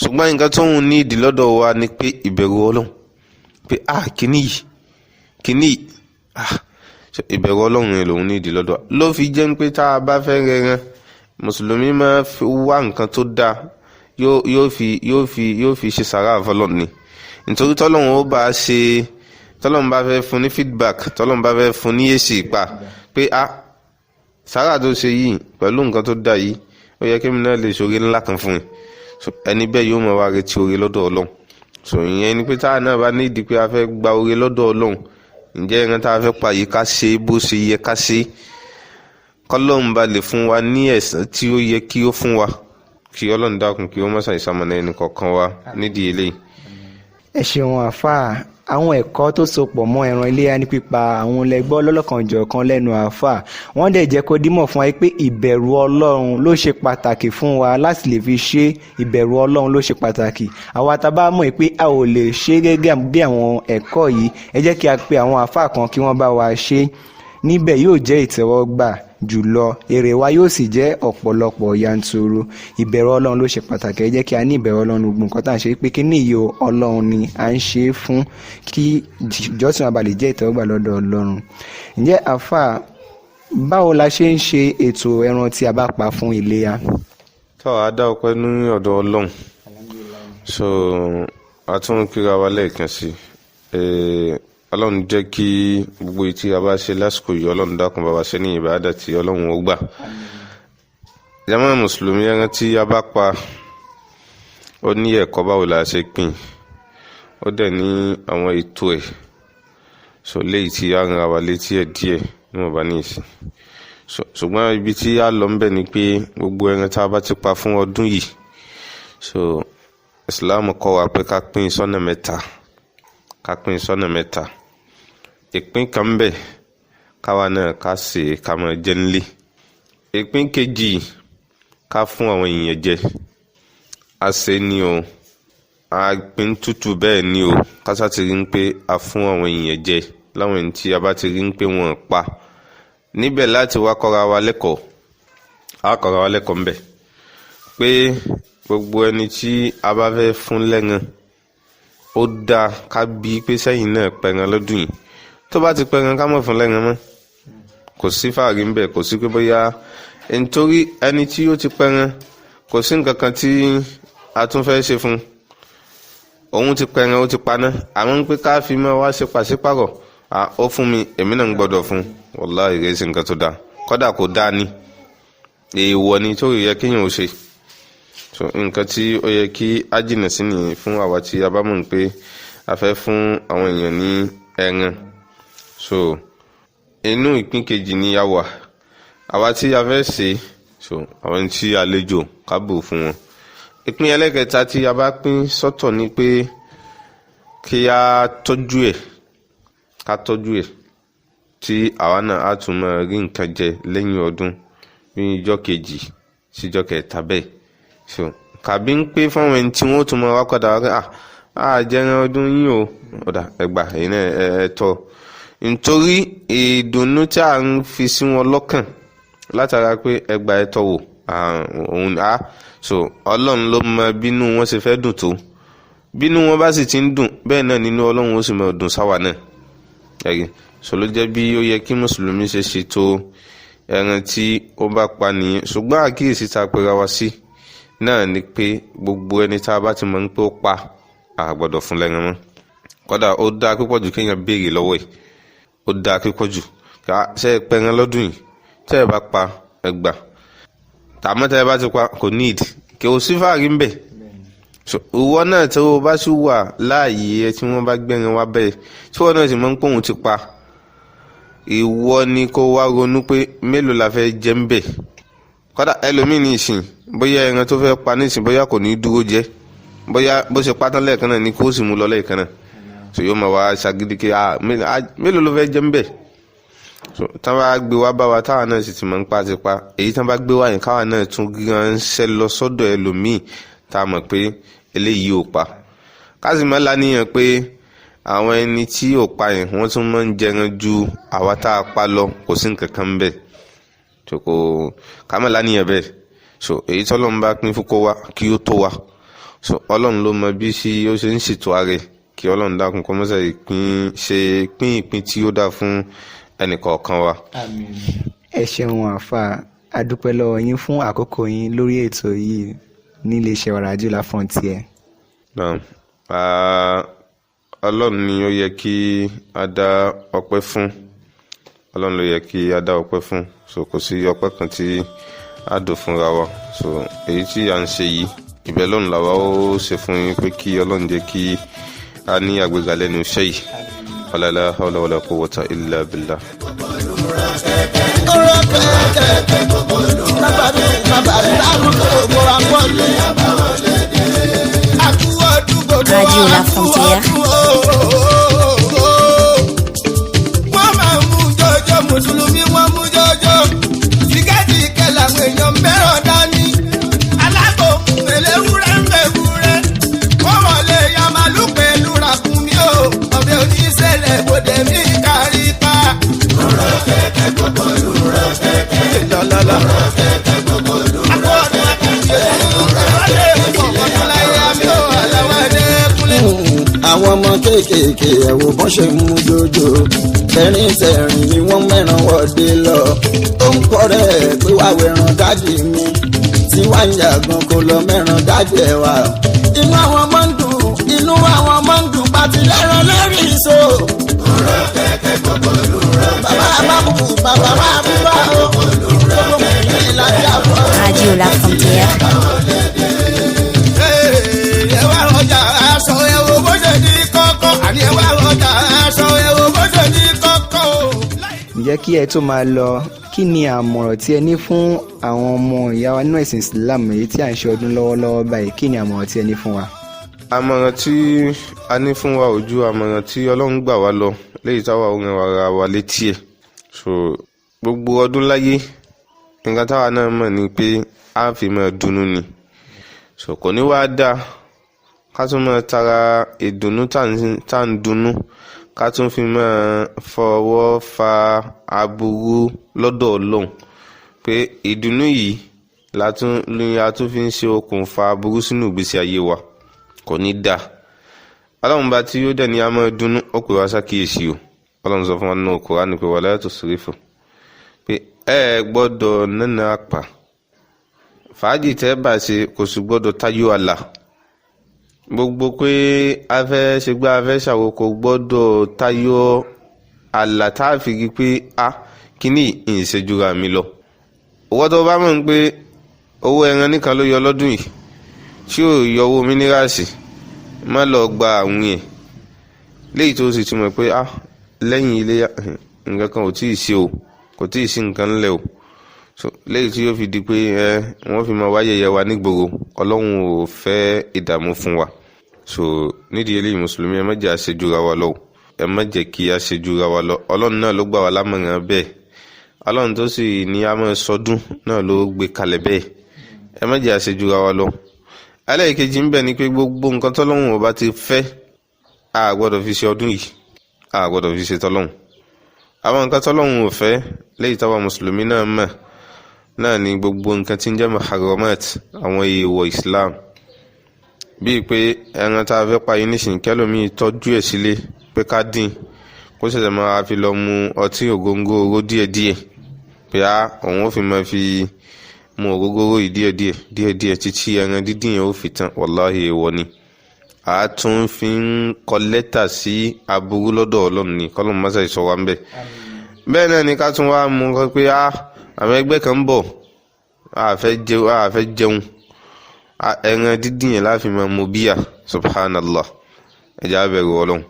ṣùgbọ́n nǹkan tó ń ní ìdí lọ́dọ̀ wa ni pé ìbẹ̀rù Ọlọ́run pé kíní yìí ìbẹ̀rù Ọlọ́run yẹn lòun ní ìdí lọ́dọ̀ wa ló fi jẹ́ pé tá a bá fẹ́ rẹran mùsùlùmí máa wá nǹkan tó dáa yóò fi ṣe sàrà fọlọ́n ni nítorí tọ́lọ́run ó bá ṣe tọ́lọ́run bá fẹ́ fún ní feedback tọ́lọ́run bá fẹ́ fún ní èsì ìpa pé sàrà tó ṣe yìí pẹ̀lú nǹkan tó dáa yìí ó yẹ kí mi náà lè ṣoore ńlá kan fún ẹni bẹ́ẹ̀ yóò máa wá retí oore lọ́dọ̀ Ọlọ́run ìyẹn ni pé táà náà bá ní ìdí pé a fẹ́ gba oore lọ́dọ̀ Ọlọ́run ǹjẹ́ ìran tá a fẹ́ pa yìí ká ṣe bó ṣe yẹ ká ṣe kọ́lọ́run bá lè fún wa ní ẹ̀san tí ó yẹ kí ó fún wa kí Ọlọ́run dákun kí ó má ṣàìsàmọ̀nà ẹnì kọ̀ọ̀kan wa nídìí eléyìí. ẹ ṣeun àáfàá àwọn ẹ̀kọ́ tó so pọ̀ mọ́ ẹran iléyá ní pípa àwọn lẹ́gbọ́ lọ́lọ́kanjọ̀kan lẹ́nu àáfàá wọ́n dẹ̀ jẹ́ kó dímọ̀ fún wa pé ìbẹ̀rù Ọlọ́run ló ṣe pàtàkì fún wa láti lè fi ṣe ìbẹ̀rù Ọlọ́run ló ṣe pàtàkì àwa tá a bá mọ̀ pé a ò lè ṣe gẹ́gẹ́ bí àwọn ẹ̀kọ́ yìí ẹ jẹ́ kí a pe àwọn àáfàá kan kí wọ́n bá wa ṣe níbẹ̀ yóò jẹ́ ìtẹ́wọ́gbà jùlọ èrè wa yóò sì jẹ́ ọ̀pọ̀lọpọ̀ yanturu ìbẹ̀rù Ọlọ́run ló ṣe pàtàkì ẹ jẹ́ kí a ní ìbẹ̀rù Ọlọ́run gbogbo nǹkan tá à ń ṣe pé kí ní iye Ọlọ́run ni à ń ṣe fún kí ìjọsìn wa bá lè jẹ́ ìtẹ́wọ́gbà lọ́dọ̀ Ọlọ́run. ǹjẹ́ àfà báwo la ṣe ń ṣe ètò ẹran tí a bá pa fún iléyá. tó a dá ọpẹ́ ní ọ̀dọ̀ Ọlọ́run a tún kíra wa lẹ́ẹ̀kan sí Ọlọ́run jẹ́ kí gbogbo ìtí a bá ṣe lásìkò yìí Ọlọ́run dákun bá wa ṣe ní ìbádà tí Ọlọ́run ó gbà. jàmáà mùsùlùmí ẹran tí a bá pa ó ní ẹ̀kọ́ báwo la ṣe pín ó dẹ̀ ní àwọn ètò ẹ̀ léyìí tí a ràn wá létí ẹ̀ díẹ̀ níwọ̀n bá ní ìsìn. ṣùgbọ́n ibi tí a lọ ń bẹ̀ ni pé gbogbo ẹran tá a bá ti pa fún ọdún yìí Islam kọ́ wa pé ká pín sọ́nà mẹ́ta ìpín kan ń bẹ káwa náà ká ṣe ká máa jẹ nílé ìpín kejì ká fún àwọn èèyàn jẹ a ṣe ni o a pín tútù bẹ́ẹ̀ ni o kásá ti rí pé a fún àwọn èèyàn jẹ láwọn ẹni tí a bá ti rí pé wọ́n pa níbẹ̀ láti wá kọ́ra wa lẹ́kọ̀ọ́ ń bẹ pé gbogbo ẹni tí a bá fẹ́ fún lẹ́ran ó dáa ká bí pé sẹ́yìn náà pẹran lọ́dún yìí tó bá ti pẹran ká mọ̀ fún lẹ́ran mọ́ kò sí fàárí ń bẹ̀ kò sí pé bóyá nítorí ẹni tí ó ti pẹran kò sí nǹkan kan tí a tún fẹ́ ṣe fún òun ti pẹran ó ti paná àmọ́ ń pé ká fi mọ́ wá ṣe pàṣípàrọ̀ ó fún mi èmi náà ń gbọ́dọ̀ fún wàláhì ìrẹ́ sí nǹkan tó dáa kódà kò dáa ni èèwọ̀ ni tó yẹ kéèyàn ó ṣe nǹkan tí ó yẹ kí á jìnà sí nìyẹn fún àwa tí a bá mọ̀ pé a fẹ́ fún àwọn èèyàn ní ẹran inú ìpín kejì ni a wà àwa tí a fẹ́ ṣe àwọn tí àlejò ká bò fún wọn. ìpín ẹlẹ́kẹta tí a bá pín sọ́tọ̀ ni pé kí a tọ́jú ẹ̀ tí àwa náà á tún máa rí nǹkan jẹ lẹ́yìn ọdún ní ìjọ́ kejì síjọ́ kẹta bẹ́ẹ̀ kàbí ń pé fáwọn ẹni tí wọ́n tún máa wá padà wá jẹran ọdún yín o ọ̀dà ẹgbà ẹ̀yin náà ẹ̀tọ́ nítorí ìdùnnú tí a ń fi sí wọn lọ́kàn látara pé ẹgbà ẹ̀tọ́ wò Ọlọ́run ló mọ bínú wọn ṣe fẹ́ dùn tó bínú wọn bá sì ti ń dùn bẹ́ẹ̀ náà nínú Ọlọ́run ó sì máa dùn sáwà náà ló jẹ́ bí ó yẹ kí mùsùlùmí ṣe ṣètò ẹran tí ó bá pa nìyẹn ṣùgbọ́n àkíyèsí ta pera wa sí náà ni pé gbogbo ẹni tá a bá ti mọ̀ ń pé ó pa àgbọ́dọ̀ fún lẹ́ran mọ́ kódà ó dáa púpọ̀ jù kéèyàn béèrè lọ́wọ́ ẹ̀ ó dáa púpọ̀ jù ṣe é pẹran lọ́dún yìí tẹ́ ẹ bá pa ẹgbà tàmọ́ tẹ́ ẹ bá ti pa kò need kí o sí fàárí ń bẹ̀ ìwọ náà tí o bá sì wà láàyè ẹ tí wọ́n bá gbẹ̀rin wá bẹ́ẹ̀ tí wọ́n náà sì mọ̀ ń pòun ti pa ìwọ ni kó wá ronú pé mélòó la fẹ́ jẹ ń bẹ̀. Kódà ẹlòmíì ní ìsìn bóyá ẹran tó fẹ́ pa nísìn bóyá kò ní dúró jẹ, bóyá bó ṣe pátán lẹ́ẹ̀kan náà ni kó sì mú lọ lẹ́ẹ̀kan náà. So yóò máa wá ṣàgídí pé mélòó ló fẹ́ jẹ ń bẹ̀. So tán bá gbé wá bá wa táwa náà sì ti máa ń pa ti pa, èyí tán bá gbé wá yẹn káwa náà tún ránṣẹ́ lọ sọ́dọ̀ ẹlòmíì tá a mọ̀ pé eléyìí ò pa. Káàsì máa láníyàn pé àwọn ẹni tí ò pa yẹn wọ́n tún máa ń jẹran ju àwa tá a pa lọ, kò sí nǹkan kan bẹ́ẹ̀. So kò ká máa láníyàn bẹ́ẹ̀. So èyí tí Ọlọ́run bá pín fún kó wá kí ó tó wá. So Ọlọ́run ló mọ bí sí ó ṣe ń ṣètò ààrẹ, kí Ọlọ́run dákun kó mọ́sẹ̀ pín ìpín tí ó dá fún ẹnìkọ̀ọ̀kan wa. Àmín. Ẹ ṣeun àfà, a dúpẹ́ lọ́wọ́ yín fún àkókò yín lórí ètò yìí ní iléeṣẹ́ wa Radio La Frontière. Ọlọ́run ni ó yẹ kí a dá ọpẹ́ fún. Ọlọ́run ló yẹ kí a dá ọpẹ́ fún. So kò sí ọpẹ́ kan tí a dò fúnra wa. So èyí tí à ń ṣe yìí ìbẹ̀ lọ́run làwa ó ṣe fún yín pé kí Ọlọ́run jẹ́ kí a ní àgbéga lẹ́nu iṣẹ́ yìí. La hawla wala quwwata illa billah. Radio La Frontière. Wọ́n máa ń mú jọjọ mùsùlùmí, wọ́n mú jọjọ sígáàtì ìkẹlẹ̀ àwọn èèyàn mẹ́ràn dání. Alágbòmù ẹlẹ́wúrẹ́ ń bẹ̀wúrẹ́, wọ́n wọlé ya màlúù pẹ̀lú ràkúnmí o, ọ̀bẹ oníṣẹ́lẹ̀ bòdè mí kárí pa. Rọ̀rọ̀ kẹ̀kẹ́ gbogbo lù rọ̀ kẹ̀kẹ́. Lọ́lọ́lọ́ rọ̀ kẹ̀kẹ́ gbogbo lù rọ̀ kẹ̀kẹ́. Àwọn ọmọ kéékèèké ẹ̀wò bọ́n ṣe mú jòjò, tẹ̀rín tẹ̀rín ni wọ́n mẹ́ràn wọ́dé lọ. Ó ń kọ́ rẹ̀ pé wá wẹ̀ràn dájì mi, tí wá ń yàgàn kó lọ mẹ́ràn dájì ẹ̀ wá. Inú àwọn ọmọ ń dùn, inú àwọn ọmọ ń dùn, bá ti lẹ́ràn lórí ìṣó. Rọ̀ kẹ̀kẹ́ gbogbo lù rọ̀ kẹ̀kẹ́. Bàbá àbábùkù, bàbá máa bí bá o. Gbogbo mi ní ìlàjà fún ọ. Radio La Frontière. Ẹ wá ọjà aṣọ ẹ̀wò bó ṣe di kọ́kọ́, àní ẹ wá ọjà aṣọ ẹ̀wò bó ṣe di kọ́kọ́ o. Ǹjẹ́ kí ẹ tó máa lọ, kí ni àmọ̀ràn tí ẹ ní fún àwọn ọmọ ìyá wa nínú ẹ̀sìn Islam èyí tí à ń ṣe ọdún lọ́wọ́lọ́wọ́ báyìí? Kí ni àmọ̀ràn tí ẹ ní fún wa? Àmọ̀ràn tí a ní fún wa ò ju àmọ̀ràn tí Ọlọ́run gbà wá lọ, léyìí táwa ò ràn wá wa létí ẹ̀. So gbogbo ọdún láyé nǹkan táwa náà mọ̀ ni pé a fi máa dunnú ni. So kò ní wá dáa ká tún máa tara ìdùnnú tá à ń dunnú ká tún fi máa fọwọ́ fa aburú lọ́dọ̀ Ọlọ́run, pé ìdùnnú yìí ni a tún fi ń ṣe okùnfà aburú sínú ìgbésí ayé wa. Kò ní dáa. Ọlọ́run bá tí ó dẹ̀ ní a máa dunnú, ó pè wá sákìyèsí o. Ọlọ́run sọ fún wa nínú Kùránì pé wala tusrifu, pé ẹ gbọ́dọ̀ nánà àpà. Fàájì tẹ́ bá ṣe kò sì gbọ́dọ̀ tayọ àlà. Gbogbo pé a fẹ́ ṣe gbá a fẹ́ ṣàwò kò gbọ́dọ̀ tayọ àlà tá a fi rí pé kíní ìṣèjúra mi lọ. Owó tó bá mọ̀ ń pé owó ẹran nìkan ló yọ lọ́dún yìí tí ò yọ owó mínírààsì, má lọ gba àwọn yẹn léyìí tó sì ti mọ̀ pé lẹ́yìn ilé nǹkan kan ò tí ì ṣe o, kò tí ì sí nǹkan ńlẹ̀ o. So léyìí tí yóò fi di pé wọ́n fi máa wáyẹyẹ wa nígboro. Ọlọ́run ò fẹ́ ìdààmú fún wa. So nídìí eléyìí mùsùlùmí ẹ má jẹ́ àṣejúra wa lọ, ẹ má jẹ́ kí àṣejúra wa lọ. Ọlọ́run náà ló gbà wá lámọ̀ràn bẹ́ẹ̀. Ọlọ́run tó sì ní a máa sọdún náà ló gbé kalẹ̀ bẹ́ẹ̀. Ẹ má jẹ́ àṣejúra wa lọ. Ẹlẹ́ẹ̀kejì ń bẹ ni pé gbogbo nǹkan tọ́lọ́run ọba ti fẹ́ a gbọ́dọ̀ fi ṣe ọdún yìí, a gbọ́dọ̀ fi ṣe tọ́lọ́run. Àwọn nǹkan tọ́lọ́run ò fẹ́ léyìí táwa mùsùlùmí náà mọ̀ náà ni gbogbo nǹkan tí ń jẹ́ muharramat, àwọn èèwọ̀ Islam. Bíi pé ẹran tá a fẹ́ pa yìí nísìnyí kẹ́lòmíì tọ́jú ẹ̀ sílé pé ká dín kó ṣẹ̀ṣẹ̀ máa fi lọ mu ọtí ògóngóró díẹ̀díẹ̀, pé òun ó fi máa fi mu ògógóró yìí díẹ̀díẹ̀ títí ẹran dídín yẹn ó fi tán. Wàláhì èèwọ̀ ni. A tún fi ń kọ lẹ́tà sí aburú lọ́dọ̀ Ọlọ́run ni, kọ́lọ́run má ṣe sọ wá ń bẹ̀. Bẹ́ẹ̀ náà ni ká tún wá mú pé àwọn ẹgbẹ́ kan ń bọ̀ a fẹ́ jẹun ẹran dídín yẹn láfi máa mú bíyà. Subhanallah, ẹja bẹ̀rù Ọlọ́run.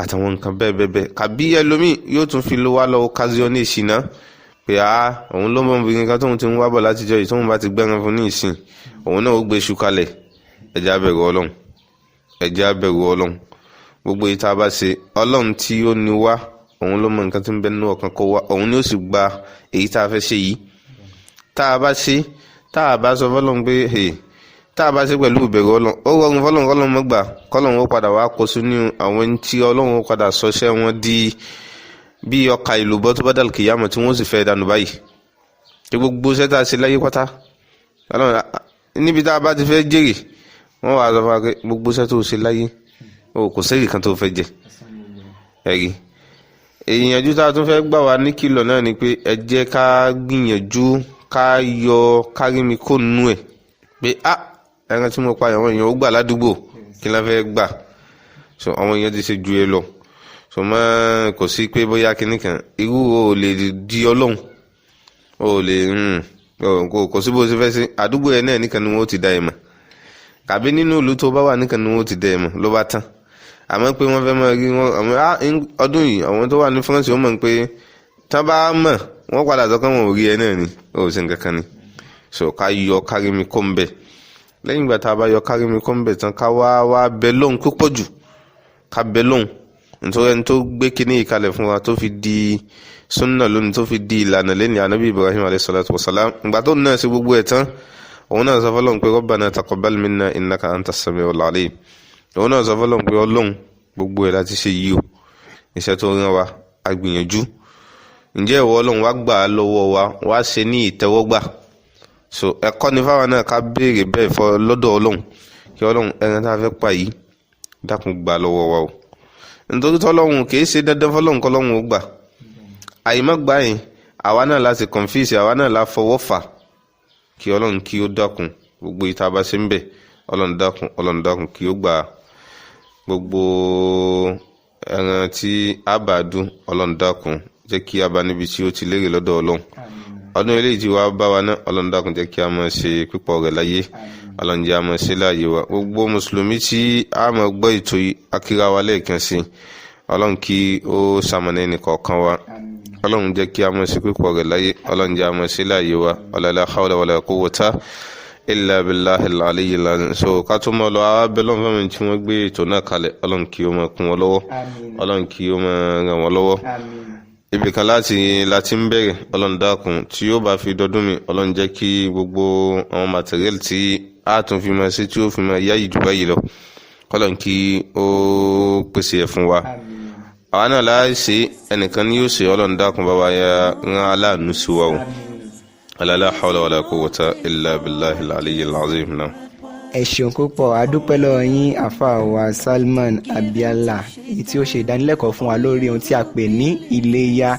àtàwọn nǹkan bẹ́ẹ̀ kàbí ẹlòmíì yóò tún fi lo wá lọ occasion ní ìṣìná pé òun ló mọ obìnrin kan tóun ti ń wábọ̀ látijọ́ yìí tóun bá ti gbẹ́ran fún ní ìsìn òun náà ó gbé iṣu kalẹ̀. Ẹjẹ́ á bẹ̀rù Ọlọ́run gbogbo èyí tá a bá ṣe Ọlọ́run tí ó ní wá òun ló mọ nǹkan tí ń bẹ nínú ọkàn kó wá òun ni ó sì gba èyí tá a fẹ́ ṣe yìí. Tá a bá ṣe tá a bá sọ fọ́lọ́run pé tá a bá ṣe pẹ̀lú ìbẹ̀rù Ọlọ́run ó rọrùn fọ́lọ́run kọ́lọ́run mọ́ gbà kọ́lọ́run ó padà wá kó sínú àwọn ẹni tí Ọlọ́run ó padà sọṣẹ́ wọn di bí ọkà ìlúbọ́ tó bá dàlù kìyàmọ̀ tí wọ́n sì fẹ́ dànù báyìí. Gbogbo iṣẹ́ tá a ṣe láyé pátá níbi tá a bá ti fẹ́ jèrè wọ́n wà sọ fún wa pé gbogbo iṣẹ́ tó ṣe láyé kò sẹ́rì kan tó fẹ́ jẹ. ẹ̀rí ìyànjú tá a tún fẹ́ gbà wá ní kìlọ̀ náà ni pé ẹ jẹ́ ká gbìyànjú ká yọ kárími kó nú ẹ̀ pé ẹran tí mo pa àwọn èèyàn ó gbà ládùúgbò kí la fẹ́ gbà so àwọn èèyàn ti ṣe ju ẹ lọ so mọ́ kò sí pé bóyá kinní kan irú o lè di Ọlọ́run o lè kò sí bó ṣe fẹ́ sí àdúgbò ẹ náà nìkan ni wọ́n ti dá ẹ mọ̀ kàbí nínú ìlú tó bá wà nìkan ni wọ́n ti dá ẹ mọ̀ ló bá tán àmọ́ pé wọ́n fẹ́ mọ̀ rí wọn ọdún yìí àwọn tó wà ní France wọ́n mọ̀ pé tá bá mọ̀ wọ́n padà sọ pé wọn ò rí ẹ náà ni ó sì ń kankan ni so ká yọ kárími kó ń bẹ̀ lẹ́yìn ìgbà tá a bá yọ kárími kó ń bẹ̀ tán ká wá bẹ lóhùn púpọ̀ jù ká bẹ lóhùn nítorí ẹni tó gbé kinní yìí kalẹ̀ fún wa tó fi di sunna lónìí tó fi di ìlànà lẹ́ni anabi Ibrahim alayhi salatu wa salam ìgbà tó náà sí gbogbo ẹ̀ tán òun náà sọ fọlọ́n pé Rabbana taqabbal minna innaka anta as-sami'ul alim òun náà sọ fọlọ́n pé Ọlọ́run gbogbo ẹ̀ láti ṣe yìí o iṣẹ́ tó rán wa a gbìyànjú ǹjẹ́ ìwọ Ọlọ́run wá gbà á lọ́wọ́ wa wá ṣe ní ìtẹ́wọ́gbà so ẹ̀kọ́ ni fáwọn náà ká béèrè bẹ́ẹ̀ fọ lọ́dọ̀ Ọlọ́run kí Ọlọ́run ẹran tá a fẹ́ pa yìí dákun gbà lọ́wọ́ wa o nítorí tọ́lọ́run kì í ṣe dandan fọlọ́run kọ́lọ́run ó gbà àyìnbá gbà yẹn àwa náà láti confuse àwa náà la fọwọ́ fà kí Ọlọ́run kí ó dákun gbogbo ìta bá ṣe ń bẹ̀ Ọlọ́run dákun kí ó gbà gbogbo ẹran tí a bá dún Ọlọ́run dákun jẹ́ kí a bá níbi tí ó ti lérè lọ́dọ̀ Ọlọ́run ọdún eléyìí tí wàá bá wa náà Ọlọ́run dákun jẹ́ kí a máa ṣe pípọ̀ rẹ̀ láyé Ọlọ́run jẹ́ a máa ṣe láàyè wa gbogbo mùsùlùmí tí a máa gbọ́ ètò akíra wa lẹ́ẹ̀kan sí Ọlọ́run kí ó ṣamọ̀nà ẹnì kọ̀ọ̀kan wa Ọlọ́run jẹ́ kí a máa ṣe pípọ̀ rẹ̀ láyé Ọlọ́run jẹ́ a máa ṣe láàyè wa la hawla wala quwwata illa billahil aliyyil azim so ká tó mọ́ lọ abẹ́lọ́n fẹ́mi tí wọ́n gbé ètò náà kalẹ̀ Ọlọ́run kí ó máa kún wọn lọ́wọ́ Ọlọ́run kí ó máa ràn wọ́n lọ́wọ́ ibì kan láti ń bẹ̀rẹ̀ Ọlọ́run dákun tí ó bá fi dọdún mi Ọlọ́run jẹ́ kí gbogbo àwọn material tí a tún fi máa ṣe tí ó fi máa yáyì jù báyìí lọ Ọlọ́run kí ó pèsè ẹ̀ fún wa àwa náà láì ṣe ẹnìkan ní yóò ṣe Ọlọ́run dákun bá wa ya rán aláàánú sí wa o la hawla wala quwwata illa billahil aliyyil azim náà. ẹ ṣeun púpọ̀ adúpẹ́ lọ́wọ́ yín àfáà wa Salman Abiala èyí tí ó ṣe ìdánilẹ́kọ̀ọ́ fún wa lórí ohun tí a pè ní iléyá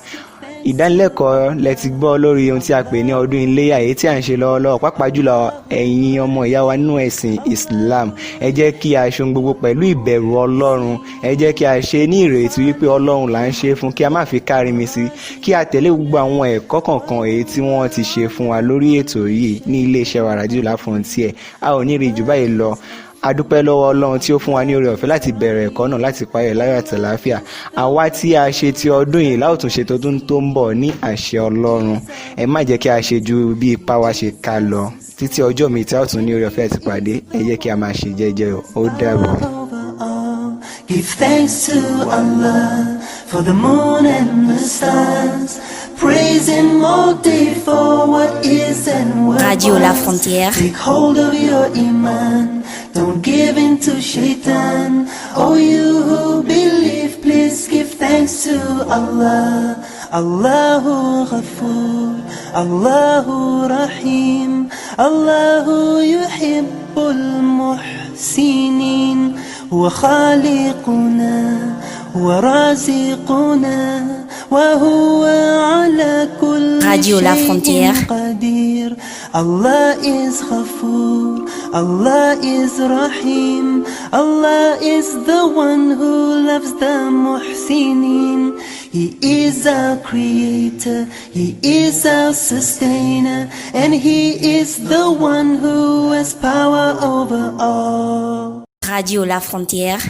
ìdánilẹ́kọ̀ọ́ lẹ ti gbọ́ lórí ohun tí a pè ní ọdún iléyá èyí tí a ń ṣe lọ́wọ́lọ́wọ́ pàápàá jùlọ ẹ̀yin ọmọ ìyá wa nínú ẹ̀sìn Islam ẹ jẹ́ kí a ṣe ohun gbogbo pẹ̀lú ìbẹ̀rù Ọlọ́run ẹ jẹ́ kí a ṣe ní ìrètí wípé Ọlọ́run là ń ṣe fún kí a má fi kárí mi sí kí a tẹ̀lé gbogbo àwọn ẹ̀kọ́ kọ̀ọ̀kan èyí tí wọ́n ti ṣe fún wa lórí ètò yìí ní iléeṣẹ́ wa Radio La Frontière a ò ní rí jù báyìí lọ adúpẹ́ lọ́wọ́ Ọlọ́run tí ó fún wa ní oore ọ̀fẹ́ láti bẹ̀rẹ̀ ẹ̀kọ́ náà láti parí láyọ̀ àti àlàáfíà àwa tí a ṣe ti ọdún yìí láòtún ṣe tọdún tó ń bọ̀ ní àṣẹ Ọlọ́run ẹ má jẹ́ kí a ṣe ju bí ipá wa ṣe ká lọ títí ọjọ́ mi tí a ó tún ní oore ọ̀fẹ́ àti pàdé ẹ jẹ́ kí a máa ṣe jẹ́jẹ́ ó dàbọ̀. Give thanks to Allah for the moon and the stars. Praise Him all day for what is and what Radio La was. Frontière. Take hold of your iman. Don't give in to shaitan. Oh, you who believe, please give thanks to Allah. Allahu Ghafoor, Allahu Rahim, Allahu Yuhibbul Muhsinin. هو خالقنا هو رازقنا وهو على كل شيء قدير. Allah is Ghafoor, Allah is Rahim, Allah is the one who loves the Muhsinin. He is our creator, He is our sustainer, and He is the one who has power over all. Radio La Frontière.